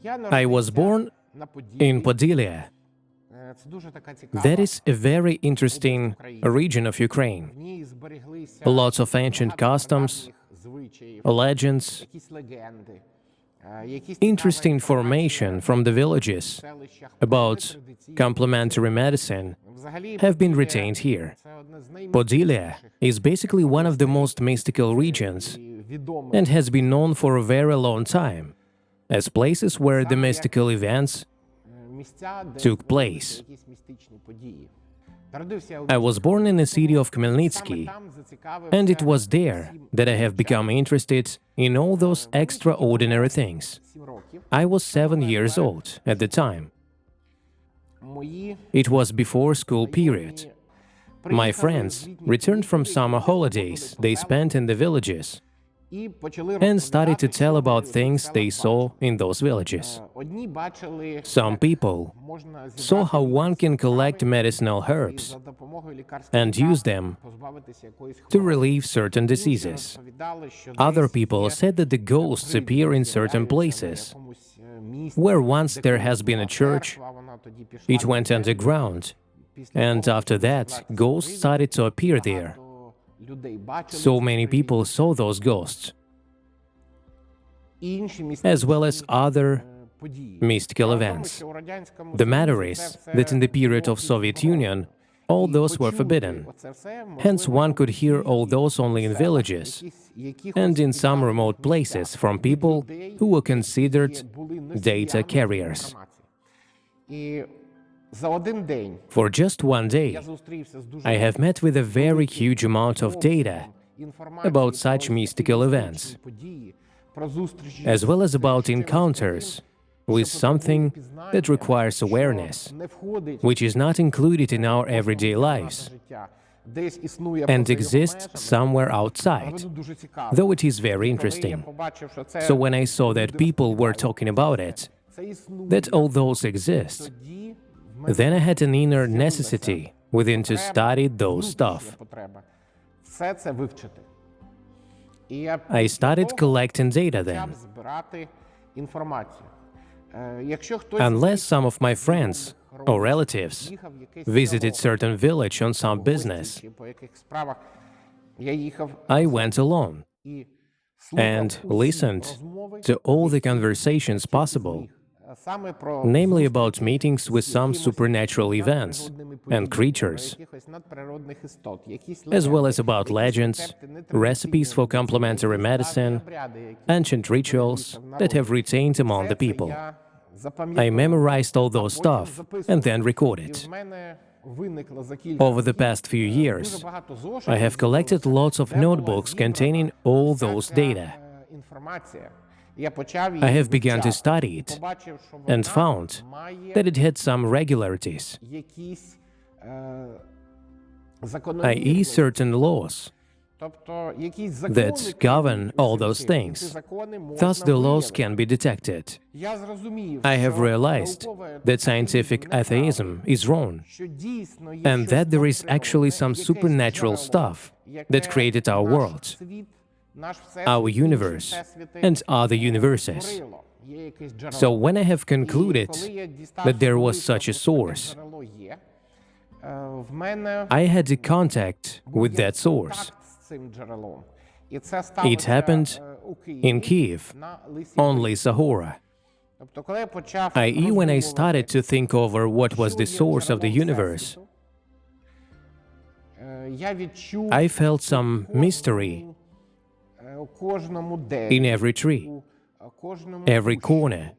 I was born in Podylia. That is a very interesting region of Ukraine. Lots of ancient customs, legends, interesting information from the villages about complementary medicine have been retained here. Podylia is basically one of the most mystical regions and has been known for a very long time as places where the mystical events took place. I was born in the city of Khmelnytsky, and it was there that I have become interested in all those extraordinary things. I was 7 years old at the time. It was before school period. My friends returned from summer holidays they spent in the villages and started to tell about things they saw in those villages. Some people saw how one can collect medicinal herbs and use them to relieve certain diseases. Other people said that the ghosts appear in certain places, where once there has been a church, it went underground, and after that, ghosts started to appear there. So many people saw those ghosts, as well as other mystical events. The matter is that in the period of Soviet Union, all those were forbidden. Hence, one could hear all those only in villages and in some remote places from people who were considered data carriers. For just one day, I have met with a very huge amount of data about such mystical events, as well as about encounters with something that requires awareness, which is not included in our everyday lives and exists somewhere outside, though it is very interesting. So when I saw that people were talking about it, that all those exist, then I had an inner necessity within to study those stuff. I started collecting data then. Unless some of my friends or relatives visited certain village on some business, I went alone and listened to all the conversations possible, namely about meetings with some supernatural events and creatures, as well as about legends, recipes for complementary medicine, ancient rituals that have retained among the people. I memorized all those stuff and then recorded. Over the past few years, I have collected lots of notebooks containing all those data. I have begun to study it and found that it had some regularities, i.e. certain laws that govern all those things. Thus, the laws can be detected. I have realized that scientific atheism is wrong, and that there is actually some supernatural stuff that created our world, our universe, and other universes. So when I have concluded that there was such a source, I had a contact with that source. It happened in Kiev, on Lysa Hora, i.e. when I started to think over what was the source of the universe, I felt some mystery in every tree, every corner,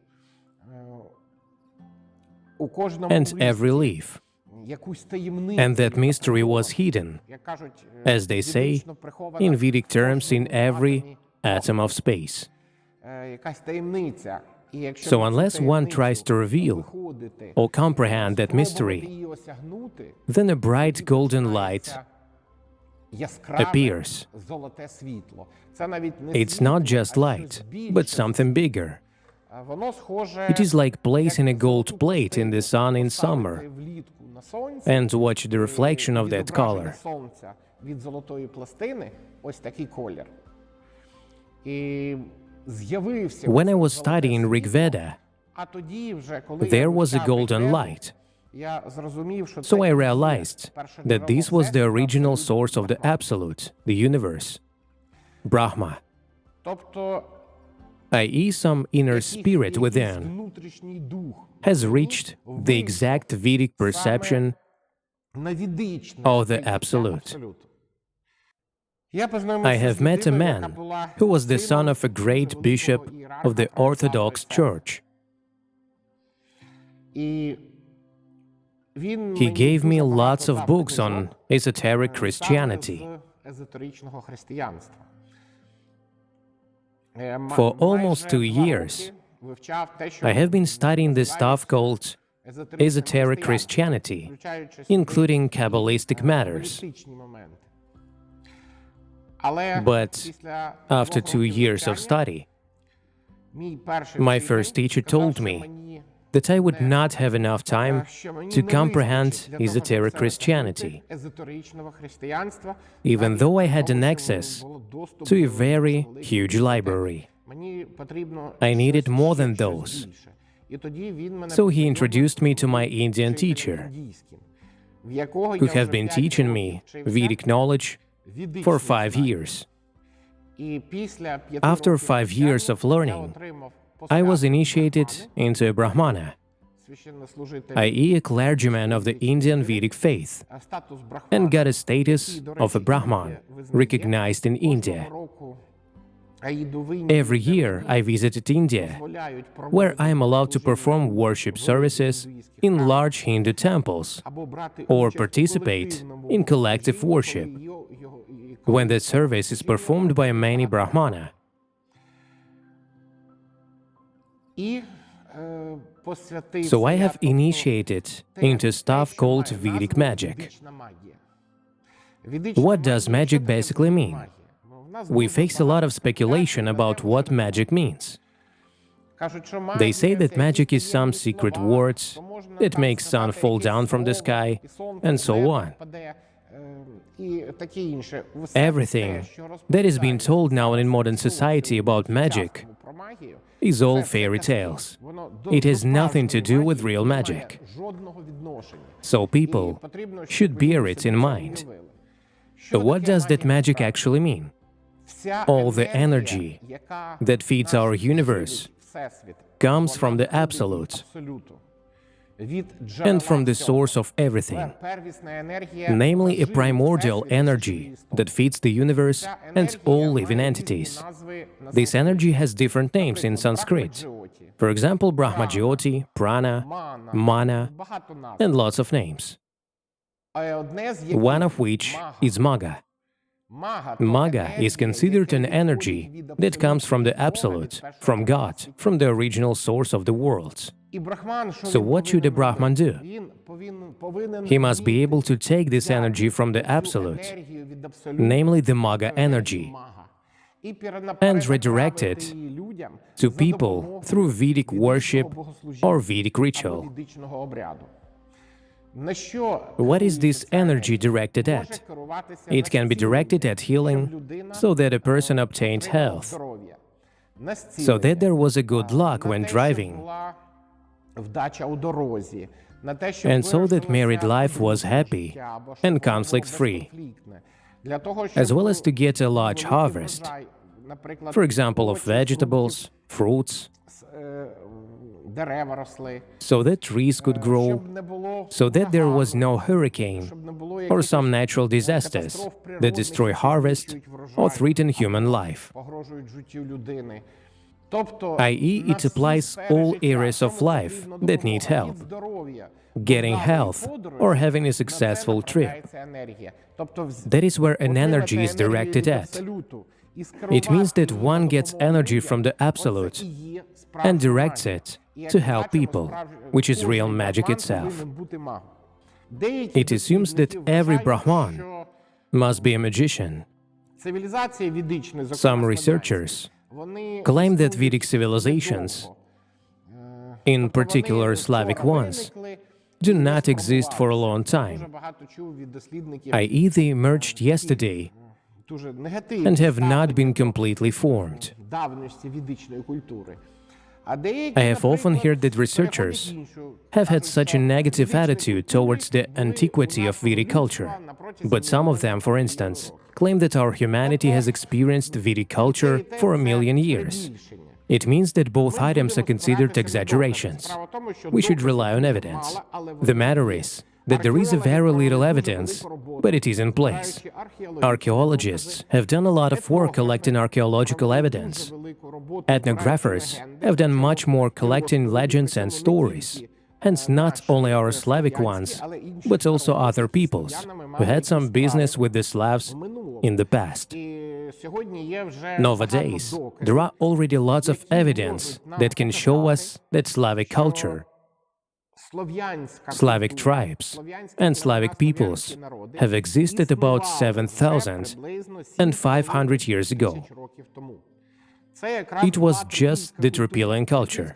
and every leaf. And that mystery was hidden, as they say, in Vedic terms, in every atom of space. So unless one tries to reveal or comprehend that mystery, then a bright golden light appears. It's not just light, but something bigger. It is like placing a gold plate in the sun in summer and watch the reflection of that color. When I was studying Rig Veda, There was a golden light. So I realized that this was the original source of the Absolute, the universe, Brahma, i.e. some inner spirit within has reached the exact Vedic perception of the Absolute. I have met a man who was the son of a great bishop of the Orthodox Church. He gave me lots of books on esoteric Christianity. For almost 2 years, I have been studying this stuff called esoteric Christianity, including Kabbalistic matters. But after 2 years of study, my first teacher told me that I would not have enough time to comprehend esoteric Christianity, even though I had an access to a very huge library. I needed more than those. So he introduced me to my Indian teacher, who have been teaching me Vedic knowledge for 5 years. After 5 years of learning, I was initiated into a Brahmana, i.e. a clergyman of the Indian Vedic faith, and got a status of a Brahman recognized in India. Every year I visited India, where I am allowed to perform worship services in large Hindu temples or participate in collective worship, when the service is performed by many Brahmana. So I have initiated into stuff called Vedic magic. What does magic basically mean? We face a lot of speculation about what magic means. They say that magic is some secret words that make sun fall down from the sky, and so on. Everything that is being told now in modern society about magic is all fairy tales. It has nothing to do with real magic. So people should bear it in mind. So what does that magic actually mean? All the energy that feeds our universe comes from the Absolute and from the source of everything, namely a primordial energy that feeds the universe and all living entities. This energy has different names in Sanskrit. For example, Brahma-jyoti, Prana, Mana, and lots of names. One of which is Magga. Magga is considered an energy that comes from the Absolute, from God, from the original source of the worlds. So what should a Brahman do? He must be able to take this energy from the Absolute, namely the Magga energy, and redirect it to people through Vedic worship or Vedic ritual. What is this energy directed at? It can be directed at healing, so that a person obtained health, so that there was a good luck when driving, and so that married life was happy and conflict-free, as well as to get a large harvest, for example, of vegetables, fruits, so that trees could grow, so that there was no hurricane or some natural disasters that destroy harvest or threaten human life. i.e., it applies all areas of life that need help, getting health or having a successful trip. That is where an energy is directed at. It means that one gets energy from the Absolute and directs it to help people, which is real magic itself. It assumes that every Brahman must be a magician. Some researchers claim that Vedic civilizations, in particular Slavic ones, do not exist for a long time, i.e. they emerged yesterday and have not been completely formed. I have often heard that researchers have had such a negative attitude towards the antiquity of Vedic culture. But some of them, for instance, claim that our humanity has experienced Vedic culture for 1,000,000 years. It means that both items are considered exaggerations. We should rely on evidence. The matter is that there is very little evidence, but it is in place. Archaeologists have done a lot of work collecting archaeological evidence. Ethnographers have done much more collecting legends and stories, hence not only our Slavic ones, but also other peoples who had some business with the Slavs in the past. Nowadays, there are already lots of evidence that can show us that Slavic culture, Slavic tribes, and Slavic peoples have existed about 7,500 years ago. It was just the Trypillian culture.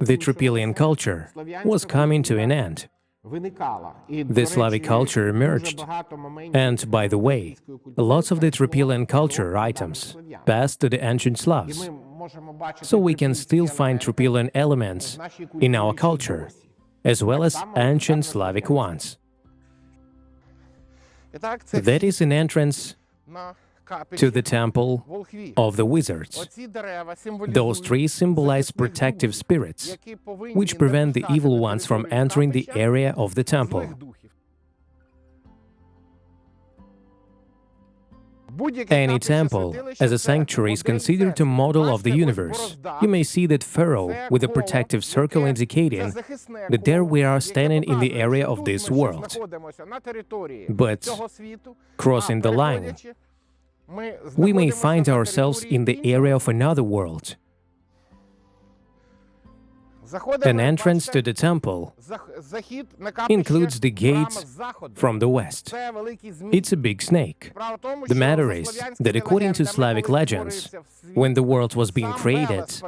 The Trypillian culture was coming to an end. The Slavic culture emerged, and, by the way, lots of the Trypillian culture items passed to the ancient Slavs, so we can still find Trypillian elements in our culture, as well as ancient Slavic ones. That is an entrance to the Temple of the Wizards. Those trees symbolize protective spirits, which prevent the evil ones from entering the area of the temple. Any temple as a sanctuary is considered a model of the universe. You may see that furrow with a protective circle indicating that there we are standing in the area of this world. But crossing the line, we may find ourselves in the area of another world. An entrance to the temple includes the gates from the west. It's a big snake. The matter is that according to Slavic legends, when the world was being created,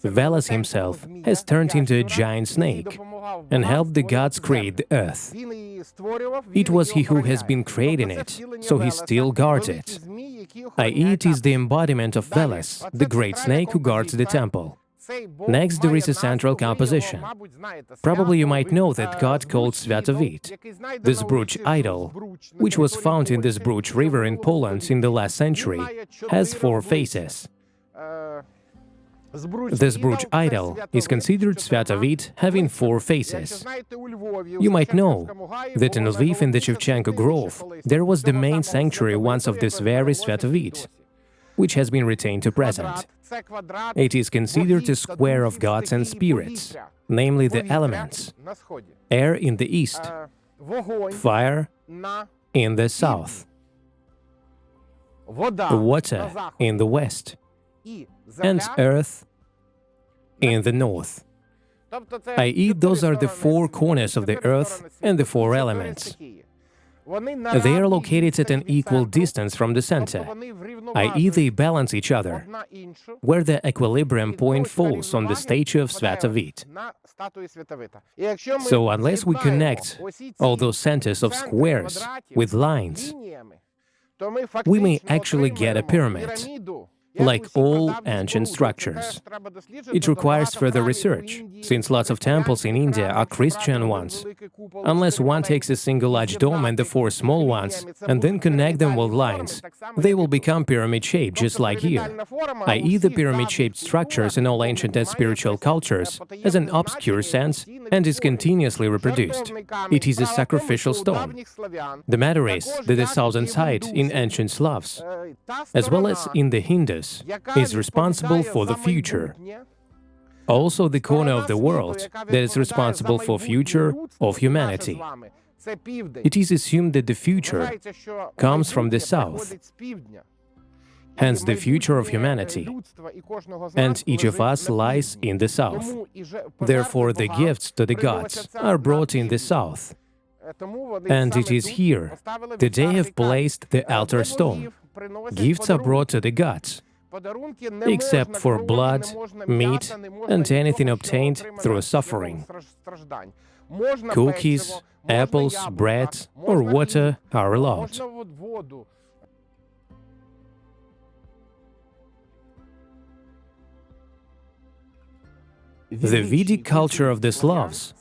Veles himself has turned into a giant snake and helped the gods create the earth. It was he who has been creating it, so he still guards it. I.e., it is the embodiment of Veles, the great snake who guards the temple. Next, there is a central composition. Probably you might know that god called Sviatavit. The Zbruch idol, which was found in the Zbruch river in Poland in the last century, has 4 faces. The Zbruch idol is considered Sviatavit having 4 faces. You might know that in Lviv in the Shevchenko Grove there was the main sanctuary once of this very Sviatavit, which has been retained to present. It is considered a square of gods and spirits, namely the elements: air in the east, fire in the south, water in the west, and earth in the north. I.e., those are the 4 corners of the earth and the 4 elements. They are located at an equal distance from the center, i.e. they balance each other, where the equilibrium point falls on the statue of Sviatavit. So unless we connect all those centers of squares with lines, we may actually get a pyramid, like all ancient structures. It requires further research, since lots of temples in India are Christian ones. Unless one takes a single large dome and the 4 small ones, and then connect them with lines, they will become pyramid-shaped, just like here. I.e., the pyramid-shaped structures in all ancient and spiritual cultures has an obscure sense and is continuously reproduced. It is a sacrificial stone. The matter is that the southern side in ancient Slavs, as well as in the Hindus, is responsible for the future. Also the corner of the world that is responsible for future of humanity. It is assumed that the future comes from the south, hence the future of humanity, and each of us lies in the south. Therefore the gifts to the gods are brought in the south, and it is here that they have placed the altar stone. Gifts are brought to the gods, except for blood, meat, and anything obtained through suffering. Cookies, apples, bread, or water are allowed. The Vedic culture of the Slavs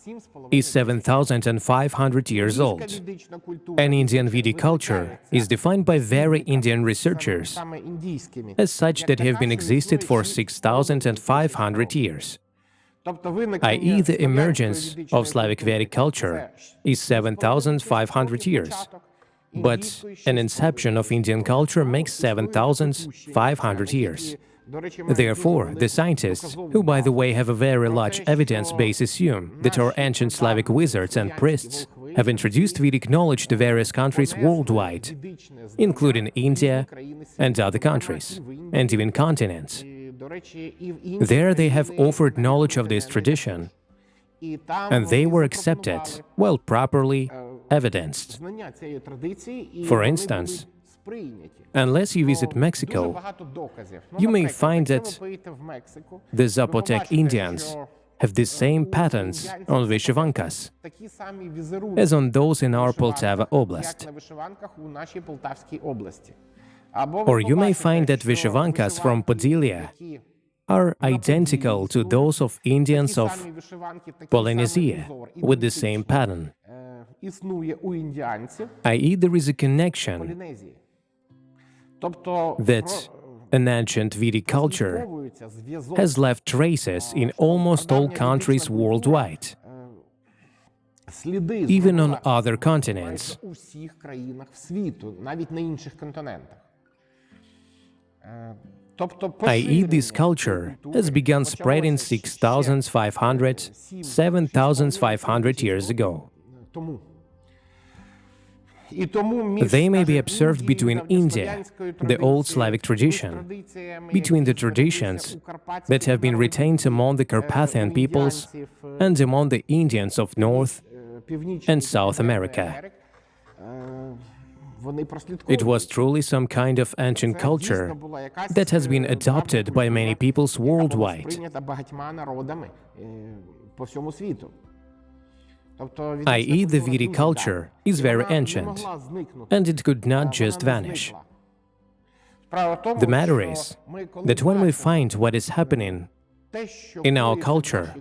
is 7,500 years old. An Indian Vedic culture is defined by very Indian researchers as such that have been existed for 6,500 years, i.e. the emergence of Slavic Vedic culture is 7,500 years, but an inception of Indian culture makes 7,500 years. Therefore, the scientists, who by the way have a very large evidence base, assume that our ancient Slavic wizards and priests have introduced Vedic knowledge to various countries worldwide, including India and other countries, and even continents. There they have offered knowledge of this tradition, and they were accepted, well, properly evidenced. For instance, unless you visit Mexico, you may find that the Zapotec Indians have the same patterns on Vyshyvankas as on those in our Poltava Oblast. Or you may find that Vyshyvankas from Podylia are identical to those of Indians of Polynesia with the same pattern, i.e. there is a connection that an ancient Vedic culture has left traces in almost all countries worldwide, even on other continents. I.e. this culture has begun spreading 6,500, 7,500 years ago. They may be observed between India, the old Slavic tradition, between the traditions that have been retained among the Carpathian peoples and among the Indians of North and South America. It was truly some kind of ancient culture that has been adopted by many peoples worldwide, i.e. the Vedic culture is very ancient, and it could not just vanish. The matter is that when we find what is happening in our culture,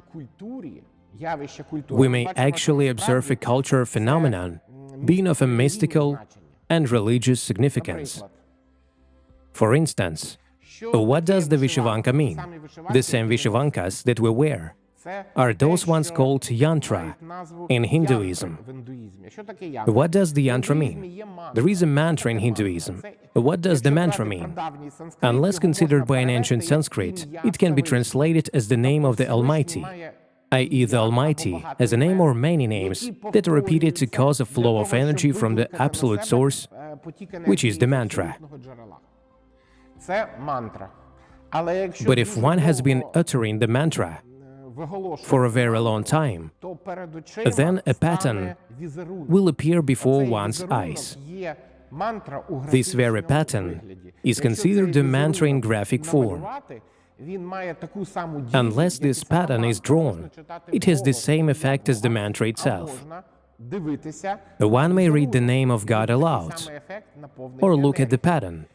we may actually observe a cultural phenomenon being of a mystical and religious significance. For instance, what does the Vyshyvanka mean? The same Vyshyvankas that we wear are those ones called yantra in Hinduism. What does the yantra mean? There is a mantra in Hinduism. What does the mantra mean? Unless considered by an ancient Sanskrit, it can be translated as the name of the Almighty, i.e. the Almighty has a name or many names that are repeated to cause a flow of energy from the absolute source, which is the mantra. But if one has been uttering the mantra for a very long time, then a pattern will appear before one's eyes. This very pattern is considered the mantra in graphic form. Unless this pattern is drawn, it has the same effect as the mantra itself. One may read the name of God aloud, or look at the pattern,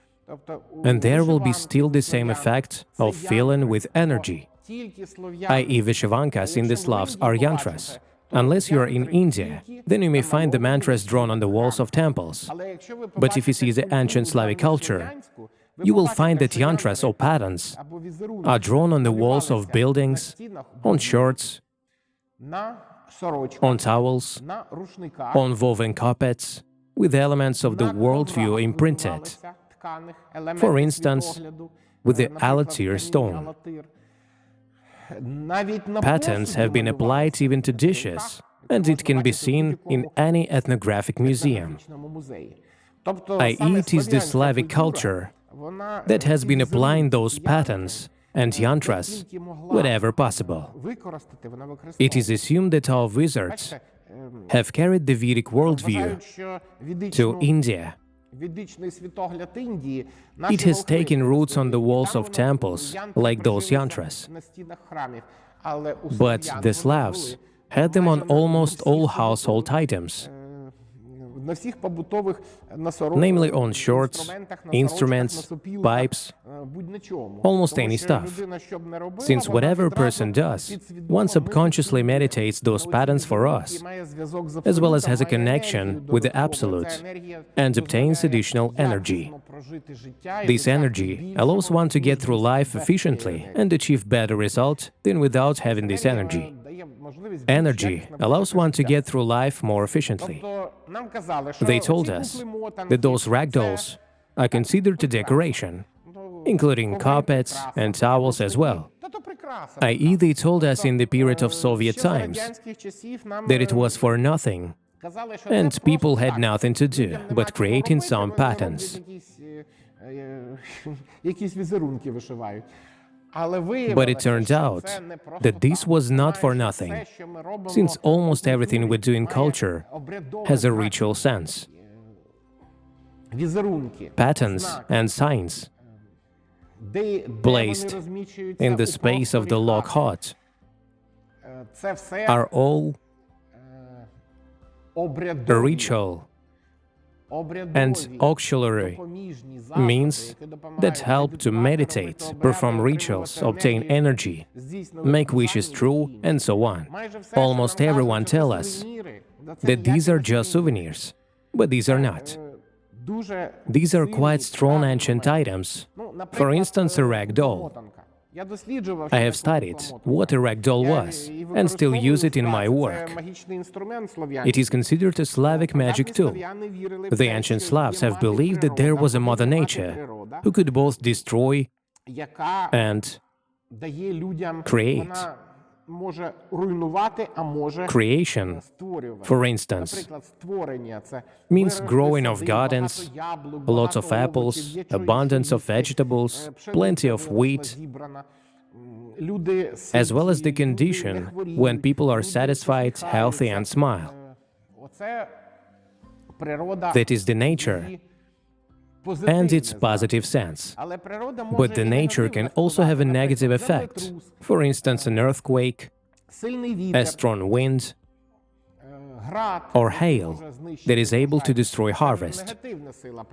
and there will be still the same effect of filling with energy, i.e. Vyshyvankas in the Slavs are yantras. Unless you are in India, then you may find the mantras drawn on the walls of temples. But if you see the ancient Slavic culture, you will find that yantras or patterns are drawn on the walls of buildings, on shirts, on towels, on woven carpets, with elements of the worldview imprinted. For instance, with the alatir stone. Patterns have been applied even to dishes, and it can be seen in any ethnographic museum. I.e. it is the Slavic culture that has been applying those patterns and yantras wherever possible. It is assumed that our wizards have carried the Vedic worldview to India. It has taken roots on the walls of temples, like those yantras. But the Slavs had them on almost all household items. namely on shorts, instruments, pipes, almost any stuff. Since whatever a person does, one subconsciously meditates those patterns for us, as well as has a connection with the Absolute, and obtains additional energy. This energy allows one to get through life efficiently and achieve better results than without having this energy. Energy allows one to get through life more efficiently. They told us that those ragdolls are considered a decoration, including carpets and towels as well. I.e., they told us in the period of Soviet times that it was for nothing, and people had nothing to do but creating some patterns. But it turned out that this was not for nothing, since almost everything we do in culture has a ritual sense. Patterns and signs placed in the space of the log hut are all a ritual and auxiliary means that help to meditate, perform rituals, obtain energy, make wishes true, and so on. Almost everyone tells us that these are just souvenirs, but these are not. These are quite strong ancient items. For instance, a rag doll. I have studied what a rag doll was and still use it in my work. It is considered a Slavic magic tool. The ancient Slavs have believed that there was a Mother Nature who could both destroy and create. Creation, for instance, means growing of gardens, lots of apples, abundance of vegetables, plenty of wheat, as well as the condition when people are satisfied, healthy and smile. That is the nature and its positive sense. But the nature can also have a negative effect. For instance, an earthquake, a strong wind, or hail that is able to destroy harvest.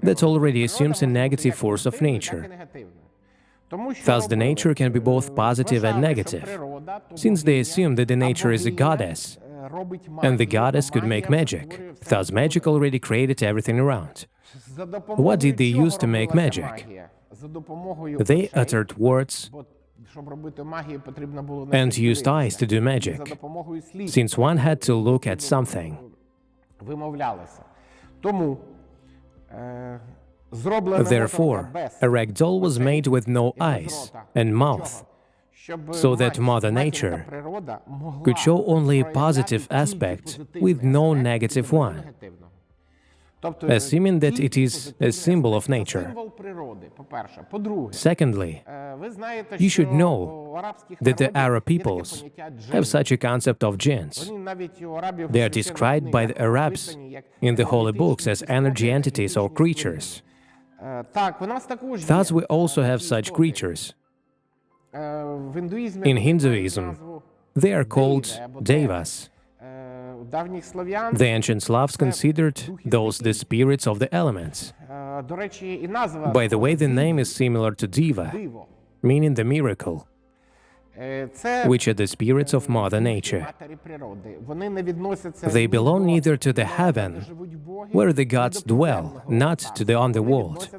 That already assumes a negative force of nature. Thus, the nature can be both positive and negative, since they assume that the nature is a goddess, and the goddess could make magic. Thus, magic already created everything around. What did they use to make magic? They uttered words and used eyes to do magic, since one had to look at something. Therefore, a rag doll was made with no eyes and mouth, so that Mother Nature could show only a positive aspect with no negative one, assuming that it is a symbol of nature. Secondly, you should know that the Arab peoples have such a concept of jinns. They are described by the Arabs in the holy books as energy entities or creatures. Thus, we also have such creatures. In Hinduism, they are called devas. The ancient Slavs considered those the spirits of the elements. By the way, the name is similar to diva, meaning the miracle, which are the spirits of Mother Nature. They belong neither to the heaven, where the gods dwell, not to the underworld.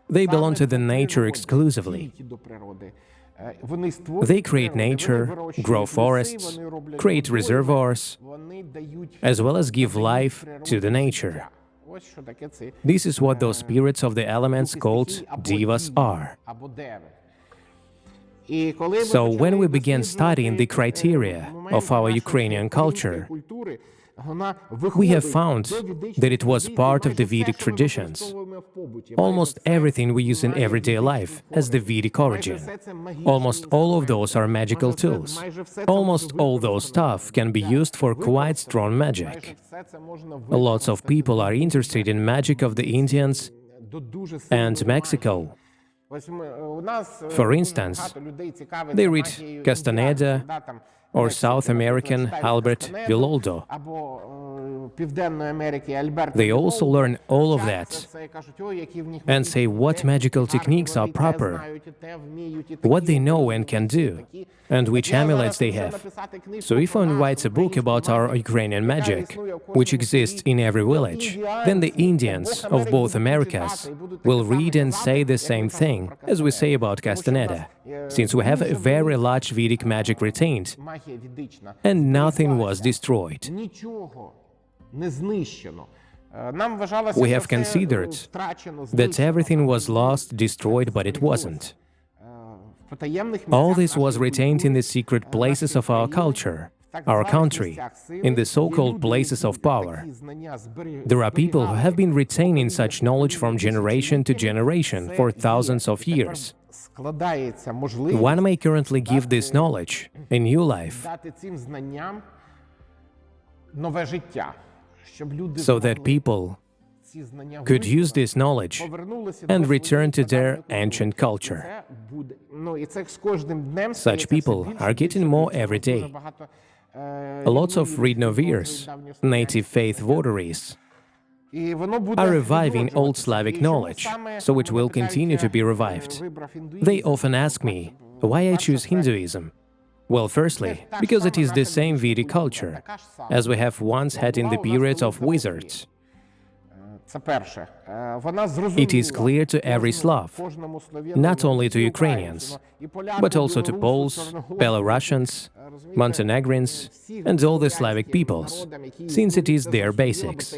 They belong to the nature exclusively. They create nature, grow forests, create reservoirs, as well as give life to the nature. This is what those spirits of the elements called devas are. So when we began studying the criteria of our Ukrainian culture, we have found that it was part of the Vedic traditions. Almost everything we use in everyday life has the Vedic origin. Almost all of those are magical tools. Almost all those stuff can be used for quite strong magic. Lots of people are interested in magic of the Indians and Mexico. For instance, they read Castaneda or South American Albert Villoldo. They also learn all of that and say what magical techniques are proper, what they know and can do, and which amulets they have. So if one writes a book about our Ukrainian magic, which exists in every village, then the Indians of both Americas will read and say the same thing as we say about Castaneda, since we have a very large Vedic magic retained, and nothing was destroyed. We have considered that everything was lost, destroyed, but it wasn't. All this was retained in the secret places of our culture, our country, in the so-called places of power. There are people who have been retaining such knowledge from generation to generation for thousands of years. One may currently give this knowledge a new life, so that people could use this knowledge and return to their ancient culture. Such people are getting more every day. Lots of Rednoviers, native faith votaries, are reviving old Slavic knowledge, so it will continue to be revived. They often ask me why I choose Hinduism. Well, firstly, because it is the same Vedic culture, as we have once had in the period of wizards. It is clear to every Slav, not only to Ukrainians, but also to Poles, Belarusians, Montenegrins, and all the Slavic peoples, since it is their basics.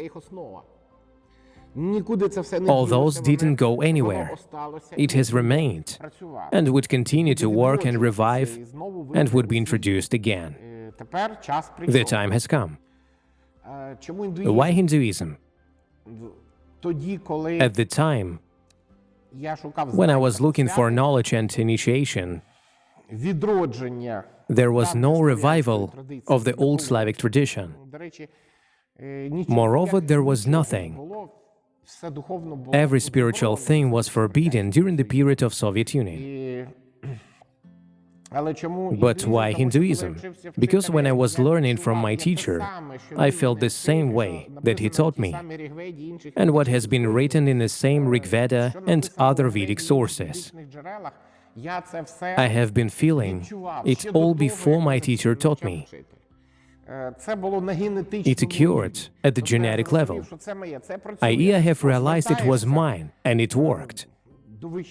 All those didn't go anywhere. It has remained, and would continue to work and revive, and would be introduced again. The time has come. Why Hinduism? At the time, when I was looking for knowledge and initiation, there was no revival of the old Slavic tradition. Moreover, there was nothing. Every spiritual thing was forbidden during the period of Soviet Union. But why Hinduism? Because when I was learning from my teacher, I felt the same way that he taught me, and what has been written in the same Rig Veda and other Vedic sources. I have been feeling it all before my teacher taught me. It occurred at the genetic level, i.e., I have realized it was mine, and it worked.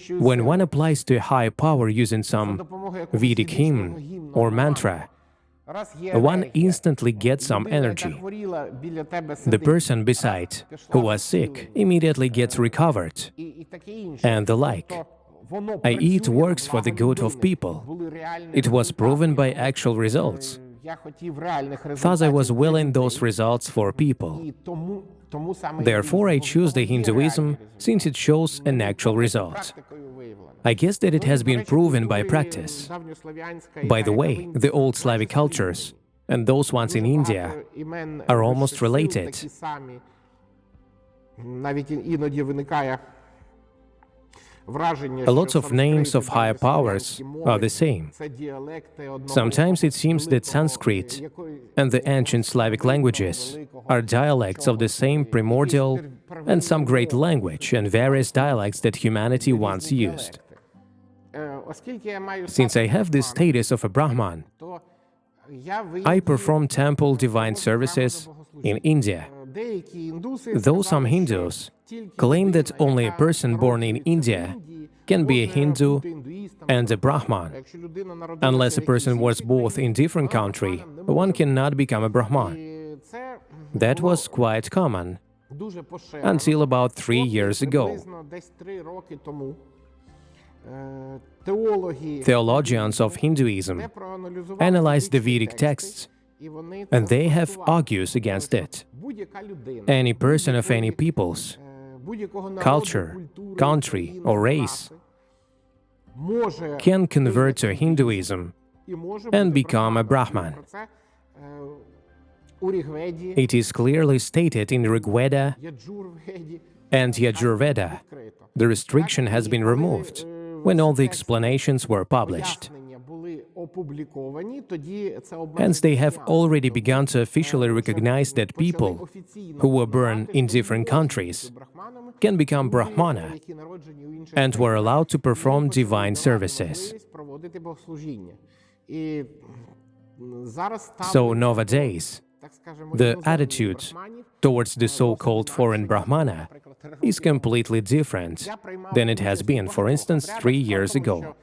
When one applies to a higher power using some Vedic hymn or mantra, one instantly gets some energy. The person beside, who was sick, immediately gets recovered, and the like. I.e., it works for the good of people. It was proven by actual results. Thus, I was willing those results for people. Therefore, I choose the Hinduism, since it shows an actual result. I guess that it has been proven by practice. By the way, the old Slavic cultures and those ones in India are almost related. A lot of names of higher powers are the same. Sometimes it seems that Sanskrit and the ancient Slavic languages are dialects of the same primordial and some great language and various dialects that humanity once used. Since I have the status of a Brahman, I perform temple divine services in India. Though some Hindus claim that only a person born in India can be a Hindu and a Brahman. Unless a person was both in different country, one cannot become a Brahman. That was quite common until about 3 years ago. Theologians of Hinduism analyzed the Vedic texts, and they have argues against it. Any person of any peoples, culture, country or race can convert to Hinduism and become a Brahman. It is clearly stated in Rig Veda and Yajurveda. The restriction has been removed when all the explanations were published. Hence, they have already begun to officially recognize that people who were born in different countries can become Brahmana and were allowed to perform divine services. So nowadays, the attitude towards the so-called foreign Brahmana is completely different than it has been, for instance, 3 years ago.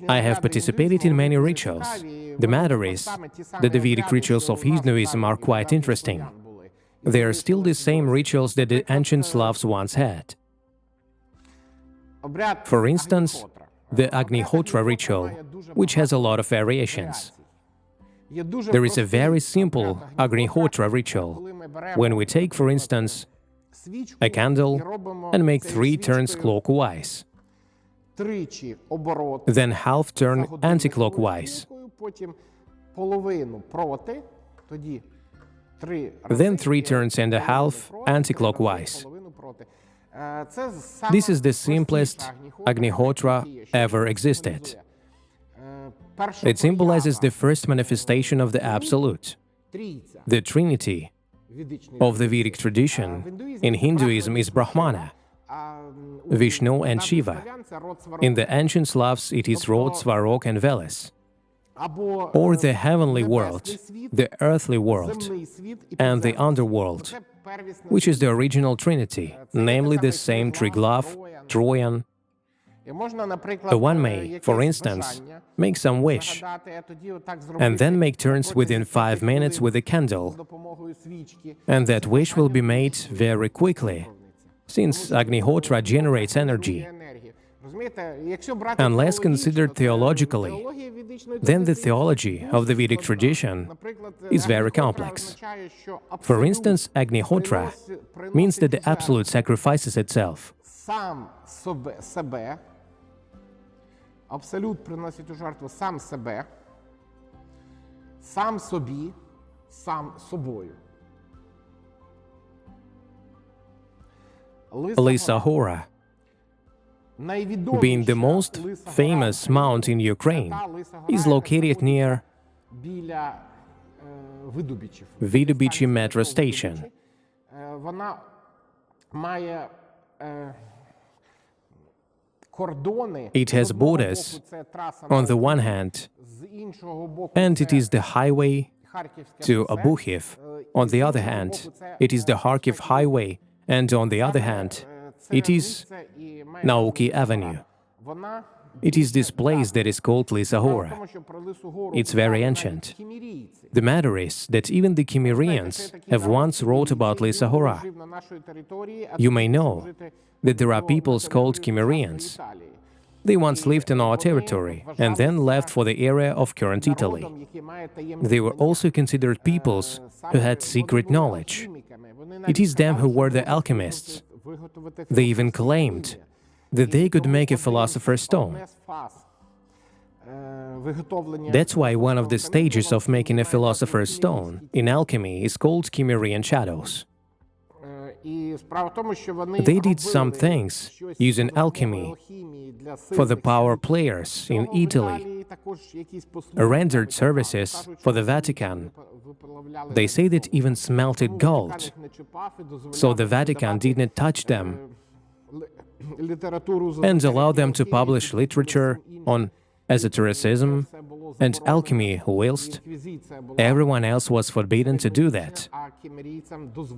I have participated in many rituals. The matter is that the Vedic rituals of Hinduism are quite interesting. They are still the same rituals that the ancient Slavs once had. For instance, the Agnihotra ritual, which has a lot of variations. There is a very simple Agnihotra ritual, when we take, for instance, a candle and make 3 turns clockwise, then half turn anti-clockwise, then 3 turns and a half anti-clockwise. This is the simplest Agnihotra ever existed. It symbolizes the first manifestation of the Absolute. The Trinity of the Vedic tradition in Hinduism is Brahmana, Vishnu and Shiva. In the ancient Slavs, it is Rod, Svarog and Veles, or the heavenly world, the earthly world, and the underworld, which is the original Trinity, namely the same Triglav, Troyan. One may, for instance, make some wish, and then make turns within 5 minutes with a candle, and that wish will be made very quickly, since Agnihotra generates energy. Unless considered theologically, then the theology of the Vedic tradition is very complex. For instance, Agnihotra means that the Absolute sacrifices itself. Абсолют приносить у жертву сам себе, сам собі, сам собою. Lysa, being the most famous mount in Ukraine, is located near Vidubichi metro station. Вона має It has borders on the one hand, and it is the highway to Obuchiv. On the other hand, it is the Kharkiv highway, and on the other hand, it is Nauki Avenue. It is this place that is called Lysa. It's very ancient. The matter is that even the Cimmerians have once wrote about Lysa. You may know that there are peoples called Cimmerians. They once lived in our territory and then left for the area of current Italy. They were also considered peoples who had secret knowledge. It is them who were the alchemists. They even claimed that they could make a philosopher's stone. That's why one of the stages of making a philosopher's stone in alchemy is called Cimmerian shadows. They did some things using alchemy for the power players in Italy, rendered services for the Vatican. They say that even smelted gold, so the Vatican did not touch them and allow them to publish literature on esotericism and alchemy, whilst everyone else was forbidden to do that.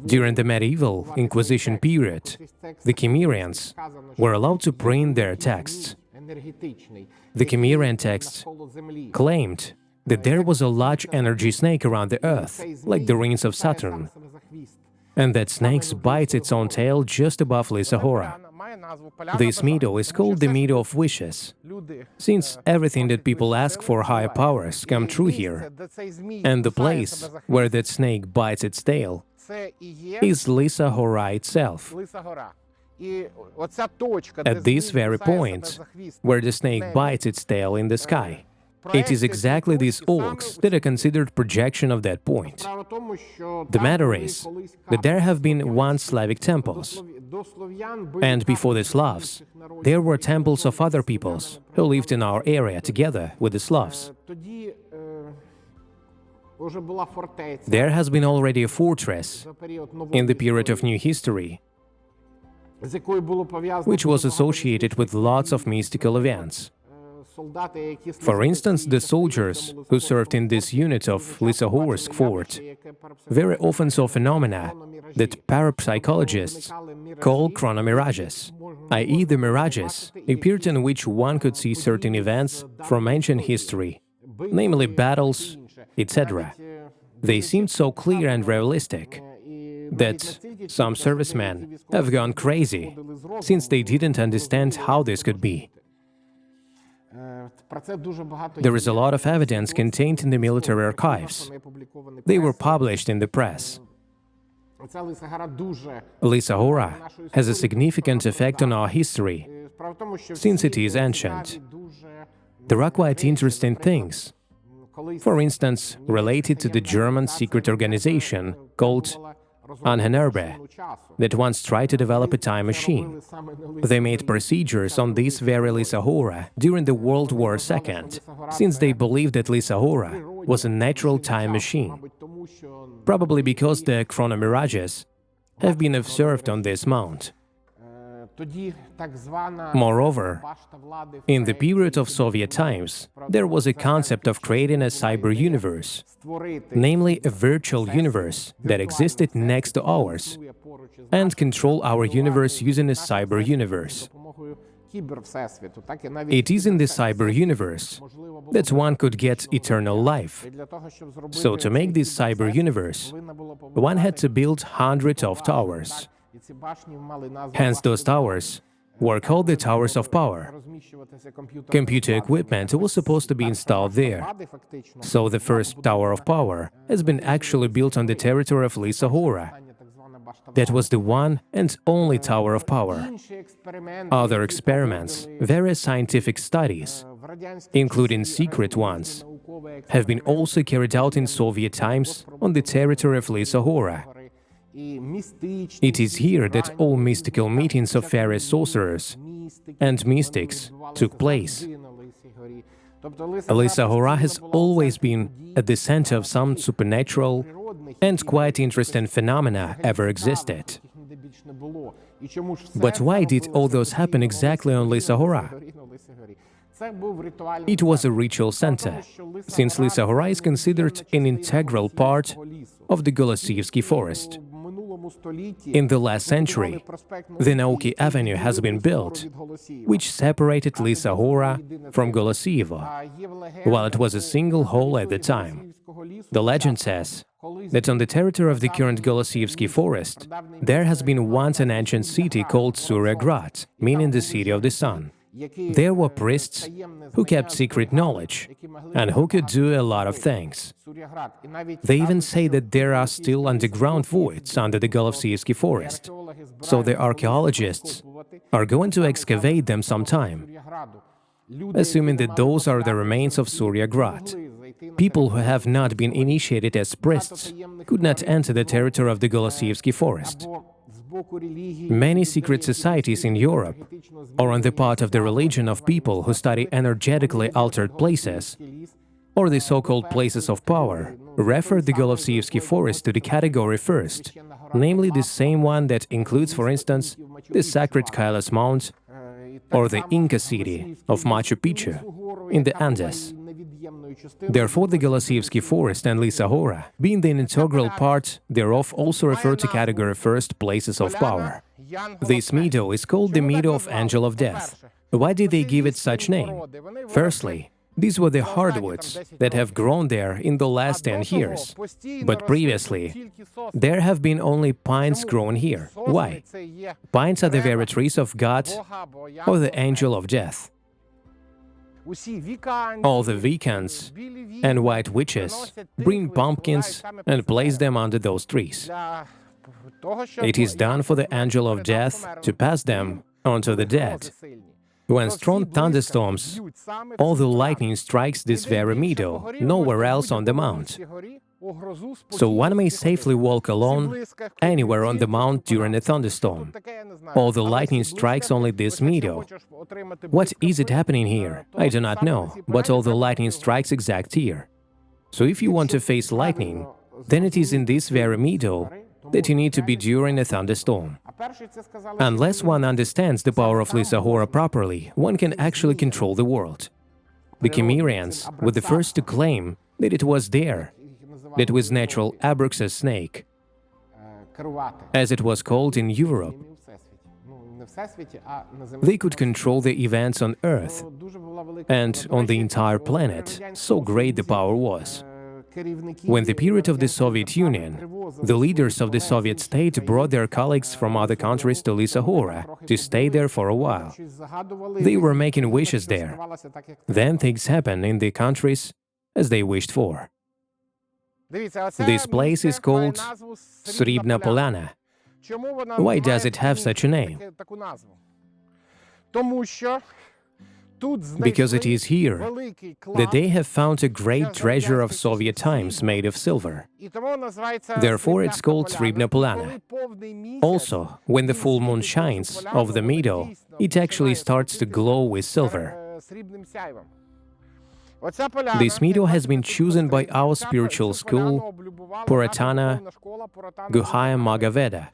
During the medieval Inquisition period, the Cimmerians were allowed to print their texts. The Cimmerian texts claimed that there was a large energy snake around the earth, like the rings of Saturn, and that snake bites its own tail just above Lysa. This meadow is called the meadow of wishes, since everything that people ask for higher powers come true here, and the place where that snake bites its tail is Lysa itself. At this very point, where the snake bites its tail in the sky, It is exactly these oaks that are considered projection of that point. The matter is that there have been once Slavic temples, and before the Slavs, there were temples of other peoples who lived in our area together with the Slavs. There has been already a fortress in the period of new history, which was associated with lots of mystical events. For instance, the soldiers who served in this unit of Lysogorsk fort very often saw phenomena that parapsychologists call chronomirages, i.e. the mirages appeared in which one could see certain events from ancient history, namely battles, etc. They seemed so clear and realistic that some servicemen have gone crazy, since they didn't understand how this could be. There is a lot of evidence contained in the military archives. They were published in the press. Lysogora has a significant effect on our history, since it is ancient. There are quite interesting things, for instance, related to the German secret organization called immeasurable, that once tried to develop a time machine. They made procedures on this very Lysogora during the World War II, since they believed that Lysogora was a natural time machine, probably because the chronomirages have been observed on this mount. Moreover, in the period of Soviet times, there was a concept of creating a cyber universe, namely a virtual universe that existed next to ours, and control our universe using a cyber universe. It is in the cyber universe that one could get eternal life. So to make this cyber universe, one had to build hundreds of towers. Hence those towers were called the towers of power. Computer equipment was supposed to be installed there. So the first tower of power has been actually built on the territory of Lysogora. That was the one and only tower of power. Other experiments, various scientific studies, including secret ones, have been also carried out in Soviet times on the territory of Lysogora. It is here that all mystical meetings of various sorcerers and mystics took place. Lysogora has always been at the center of some supernatural and quite interesting phenomena ever existed. But why did all those happen exactly on Lysogora? It was a ritual center, since Lysogora is considered an integral part of the Golosyevsky forest. In the last century, the Nauki Avenue has been built, which separated Lysogora from Golosyevo, while it was a single whole at the time. The legend says that on the territory of the current Golosyevsky forest, there has been once an ancient city called Suryagrat, meaning the city of the sun. There were priests who kept secret knowledge and who could do a lot of things. They even say that there are still underground voids under the Golosyevsky forest, so the archaeologists are going to excavate them sometime, assuming that those are the remains of Suryagrat. People who have not been initiated as priests could not enter the territory of the Golosyevsky forest. Many secret societies in Europe, or on the part of the religion of people who study energetically altered places, or the so-called places of power, refer the Golosyevsky forest to the category first, namely the same one that includes, for instance, the sacred Kailas Mount or the Inca city of Machu Picchu in the Andes. Therefore, the Golosyevsky forest and Lysogora, being the integral part thereof, also refer to category first places of power. This meadow is called the Meadow of Angel of Death. Why did they give it such name? Firstly, these were the hardwoods that have grown there in the last 10 years. But previously, there have been only pines grown here. Why? Pines are the very trees of God or the Angel of Death. All the Wiccans and white witches bring pumpkins and place them under those trees. It is done for the Angel of Death to pass them onto the dead. When strong thunderstorms, all the lightning strikes this very meadow, nowhere else on the mount. So one may safely walk alone anywhere on the mount during a thunderstorm. All the lightning strikes only this meadow. What is it happening here? I do not know, but all the lightning strikes exact here. So if you want to face lightning, then it is in this very meadow that you need to be during a thunderstorm. Unless one understands the power of Ihora properly, one can actually control the world. The Cimmerians were the first to claim that it was there, that was natural Abraxas snake, as it was called in Europe. They could control the events on Earth and on the entire planet, so great the power was. When the period of the Soviet Union, the leaders of the Soviet state brought their colleagues from other countries to Ihora to stay there for a while. They were making wishes there. Then things happened in the countries as they wished for. This place is called Sribna Polyana. Why does it have such a name? Because it is here that they have found a great treasure of Soviet times made of silver. Therefore, it's called Sribna Polyana. Also, when the full moon shines over the meadow, it actually starts to glow with silver. This meadow has been chosen by our spiritual school, Puratana Guhaya Magaveda,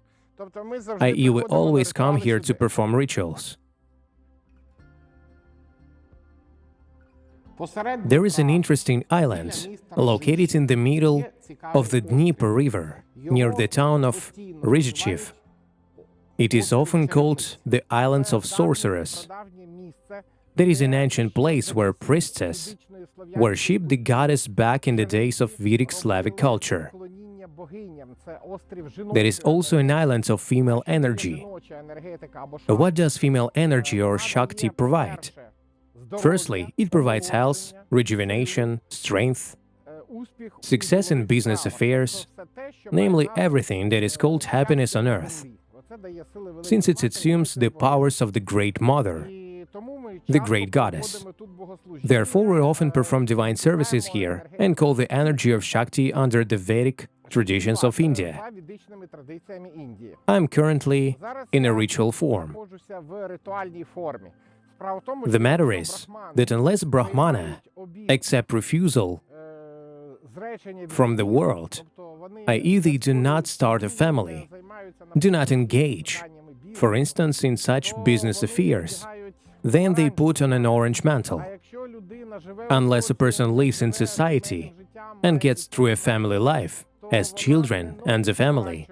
i.e. we always come here to perform rituals. There is an interesting island located in the middle of the Dnieper River, near the town of Rizhichiv. It is often called the Islands of Sorcerers. There is an ancient place where priestesses worshipped the goddess back in the days of Vedic Slavic culture. There is also an island of female energy. What does female energy or Shakti provide? Firstly, it provides health, rejuvenation, strength, success in business affairs, namely everything that is called happiness on earth, since it assumes the powers of the Great Mother, the Great Goddess. Therefore, we often perform divine services here and call the energy of Shakti under the Vedic traditions of India. I am currently in a ritual form. The matter is that unless Brahmana accept refusal from the world, i.e. they do not start a family, do not engage, for instance, in such business affairs, then they put on an orange mantle. Unless a person lives in society and gets through a family life, as children and a family,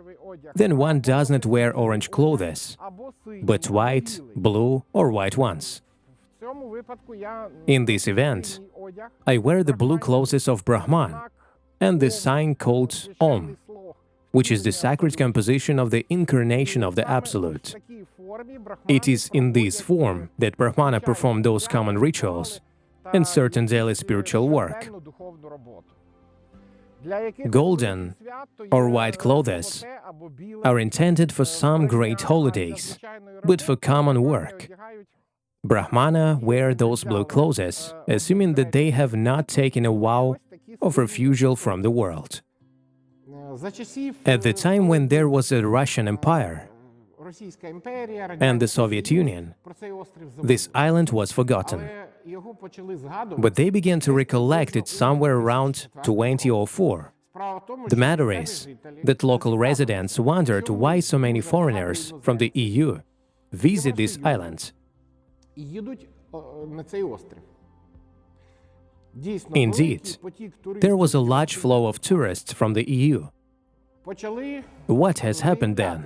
then one does not wear orange clothes, but white, blue or white ones. In this event, I wear the blue clothes of Brahman and the sign called Om, which is the sacred composition of the incarnation of the Absolute. It is in this form that Brahmana performed those common rituals and certain daily spiritual work. Golden or white clothes are intended for some great holidays, but for common work. Brahmana wear those blue clothes, assuming that they have not taken a vow of refusal from the world. At the time when there was a Russian Empire and the Soviet Union, this island was forgotten. But they began to recollect it somewhere around 2004. The matter is that local residents wondered why so many foreigners from the EU visit this island. Indeed, there was a large flow of tourists from the EU. What has happened then?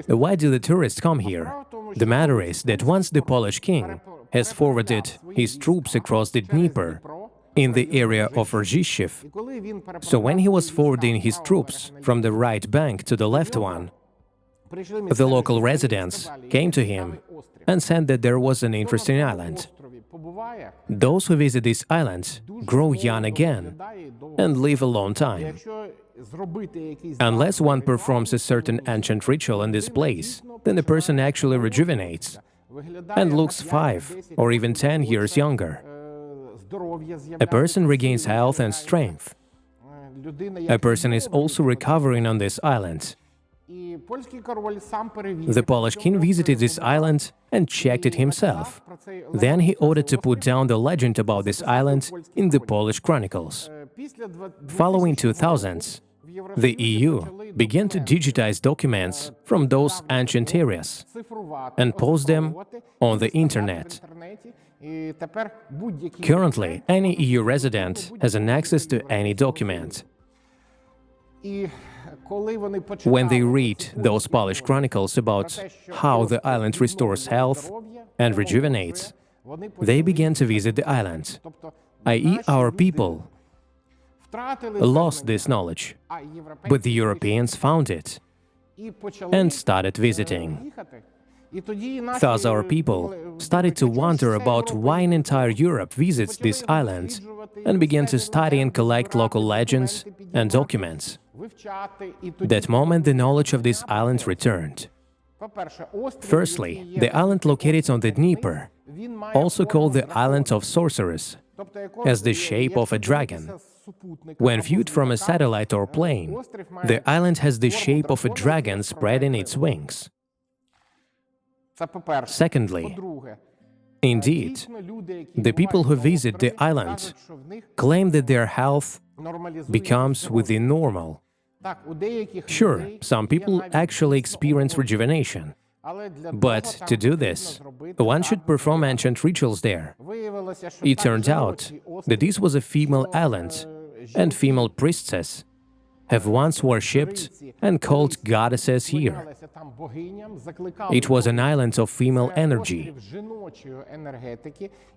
Why do the tourists come here? The matter is that once the Polish king has forwarded his troops across the Dnieper in the area of Rzhishev, so when he was forwarding his troops from the right bank to the left one, the local residents came to him and said that there was an interesting island. Those who visit this island grow young again and live a long time. Unless one performs a certain ancient ritual in this place, then the person actually rejuvenates, and looks 5 or even 10 years younger. A person regains health and strength. A person is also recovering on this island. The Polish king visited this island and checked it himself. Then he ordered to put down the legend about this island in the Polish chronicles. Following 2000s, the EU began to digitize documents from those ancient areas and post them on the internet. Currently, any EU resident has an access to any document. When they read those Polish chronicles about how the island restores health and rejuvenates, they begin to visit the island, i.e. our people lost this knowledge, but the Europeans found it and started visiting. Thus our people started to wonder about why an entire Europe visits this island and began to study and collect local legends and documents. That moment the knowledge of this island returned. Firstly, the island located on the Dnieper, also called the Island of Sorcerers, has the shape of a dragon. When viewed from a satellite or plane, the island has the shape of a dragon spreading its wings. Secondly, indeed, the people who visit the island claim that their health becomes within normal. Sure, some people actually experience rejuvenation, but to do this, one should perform ancient rituals there. It turned out that this was a female island, and female priestesses have once worshipped and called goddesses here. It was an island of female energy.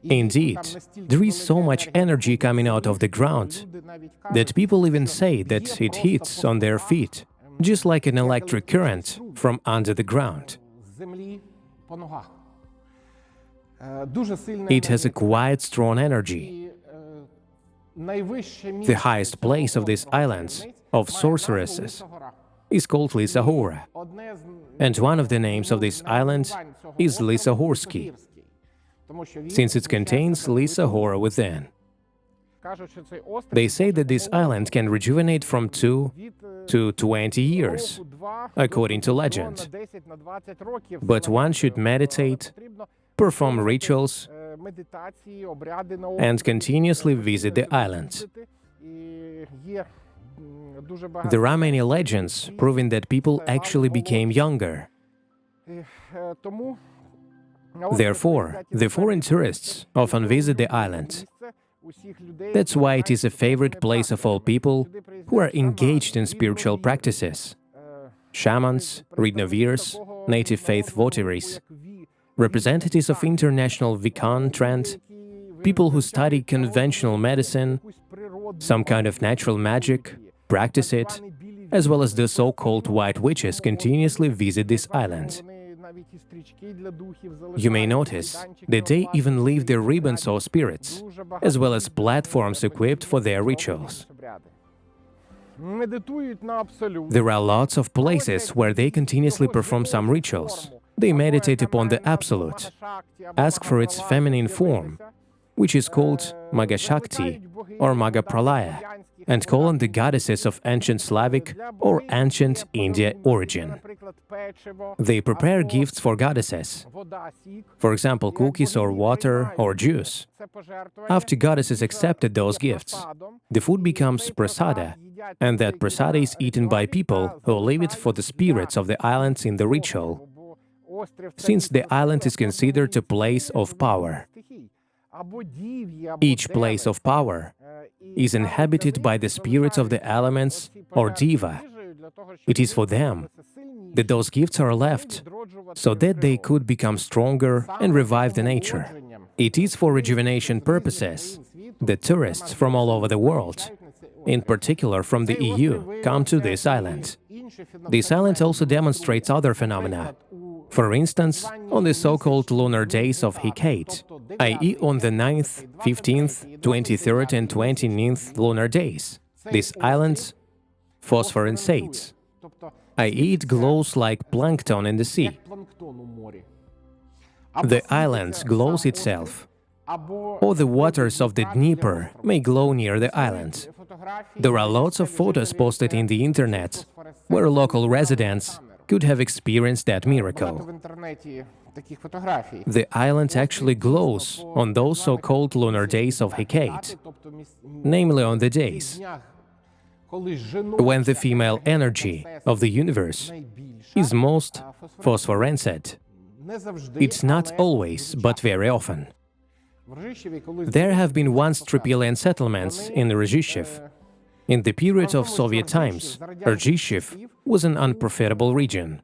Indeed, there is so much energy coming out of the ground that people even say that it hits on their feet, just like an electric current from under the ground. It has a quite strong energy. The highest place of these islands of sorceresses is called Ihora, and one of the names of this island is Lisohorsky, since it contains Ihora within. They say that this island can rejuvenate from 2 to 20 years, according to legend. But one should meditate, perform rituals, and continuously visit the island. There are many legends proving that people actually became younger. Therefore, the foreign tourists often visit the island. That's why it is a favorite place of all people who are engaged in spiritual practices. Shamans, Ridnovirs, native faith votaries, representatives of international Wiccan trend, people who study conventional medicine, some kind of natural magic, practice it, as well as the so-called white witches continuously visit this island. You may notice that they even leave their ribbons or spirits, as well as platforms equipped for their rituals. There are lots of places where they continuously perform some rituals. They meditate upon the Absolute, ask for its feminine form, which is called Magashakti or Magapralaya, and call on the goddesses of ancient Slavic or ancient India origin. They prepare gifts for goddesses, for example, cookies or water or juice. After goddesses accepted those gifts, the food becomes prasada, and that prasada is eaten by people who leave it for the spirits of the islands in the ritual, since the island is considered a place of power. Each place of power is inhabited by the spirits of the elements or diva. It is for them that those gifts are left, so that they could become stronger and revive the nature. It is for rejuvenation purposes that tourists from all over the world, in particular from the EU, come to this island. This island also demonstrates other phenomena. For instance, on the so-called lunar days of Hecate, i.e. on the 9th, 15th, 23rd and 29th lunar days, this island phosphorescentes, i.e. it glows like plankton in the sea. The island glows itself, or the waters of the Dnieper may glow near the island. There are lots of photos posted in the internet where local residents could have experienced that miracle. The island actually glows on those so-called lunar days of Hecate, namely on the days when the female energy of the universe is most phosphorescent. It's not always, but very often. There have been once Tripolian settlements in Rezhishev. In the period of Soviet times, Rezhishev was an unprofitable region.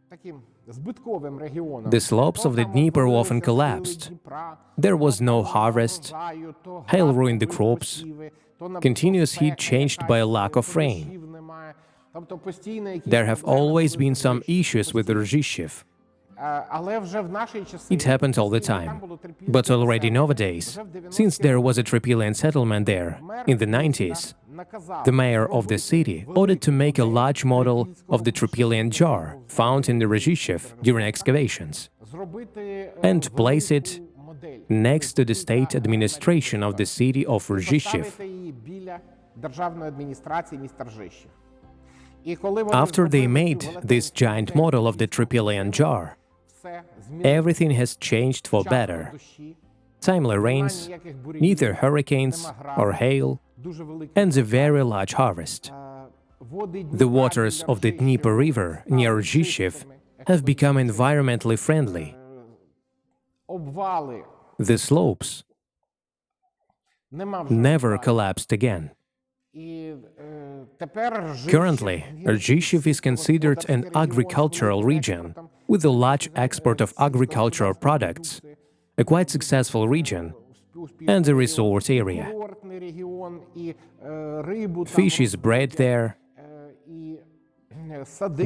The slopes of the Dnieper often collapsed. There was no harvest, hail ruined the crops, continuous heat changed by a lack of rain. There have always been some issues with Rezhishev. It happened all the time. But already nowadays, since there was a Tripolian settlement there in the 90s, the mayor of the city ordered to make a large model of the Tripolian jar found in the Rezhishev during excavations and place it next to the state administration of the city of Rezhishev. After they made this giant model of the Tripolian jar, everything has changed for better. Timely rains, neither hurricanes or hail, and a very large harvest. The waters of the Dnieper River near Rezhishev have become environmentally friendly. The slopes never collapsed again. Currently, Rezhishev is considered an agricultural region with a large export of agricultural products, a quite successful region, and a resort area. Fish is bred there,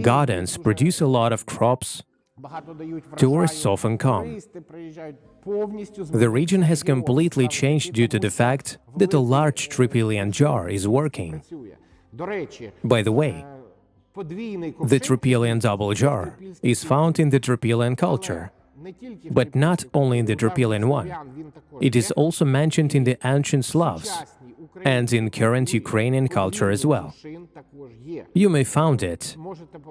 gardens produce a lot of crops, tourists often come. The region has completely changed due to the fact that a large Tripolian jar is working. By the way, the Tripolian double jar is found in the Tripolian culture, but not only in the Tripolian one. It is also mentioned in the ancient Slavs and in current Ukrainian culture as well. You may find it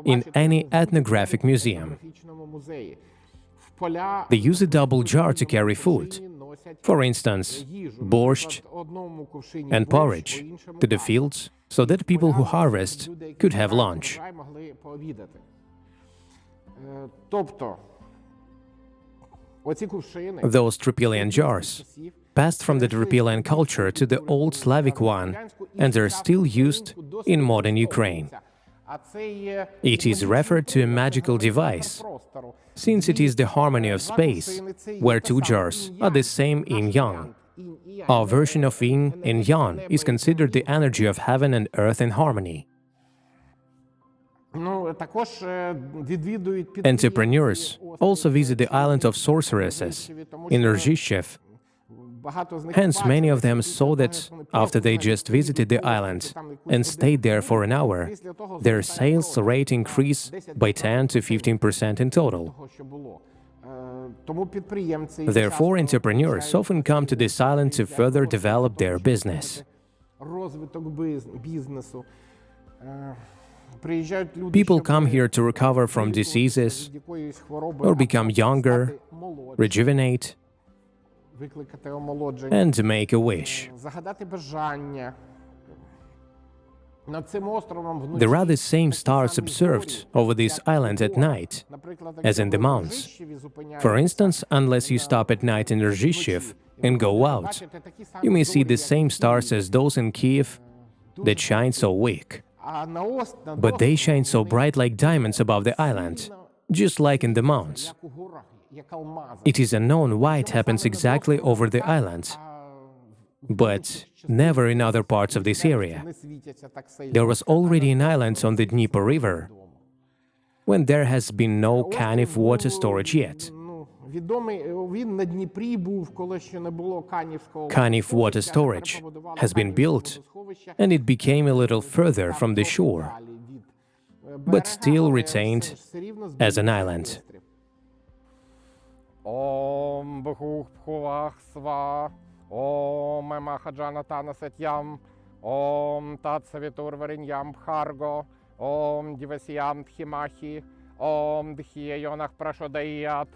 in any ethnographic museum. They use a double jar to carry food, for instance, borscht and porridge, to the fields, so that people who harvest could have lunch. Those Tripolian jars passed from the Tripolian culture to the old Slavic one and are still used in modern Ukraine. It is referred to a magical device, since it is the harmony of space, where two jars are the same yin-yang. Our version of yin and yang is considered the energy of heaven and earth in harmony. Entrepreneurs also visit the island of sorceresses in Rezhishev. Hence, many of them saw that after they just visited the island and stayed there for an hour, their sales rate increased by 10 to 15% in total. Therefore, entrepreneurs often come to this island to further develop their business. People come here to recover from diseases or become younger, rejuvenate, and make a wish. There are the same stars observed over this island at night, as in the mountains. For instance, unless you stop at night in Rezhishev and go out, you may see the same stars as those in Kiev that shine so weak. But they shine so bright like diamonds above the island, just like in the mountains. It is unknown why it happens exactly over the island, but never in other parts of this area. There was already an island on the Dnieper River, when there has been no Kaniv water storage yet. Kaniv water storage has been built, and it became a little further from the shore, but still retained as an island. Ом Бхух Пхувах Сва, Ом Махаджана Тана Сатьям, Ом Татсавитур Вариньям Бхарго, Ом Дивасиям Тхимахи, Ом Дхиейонах Прашодаият.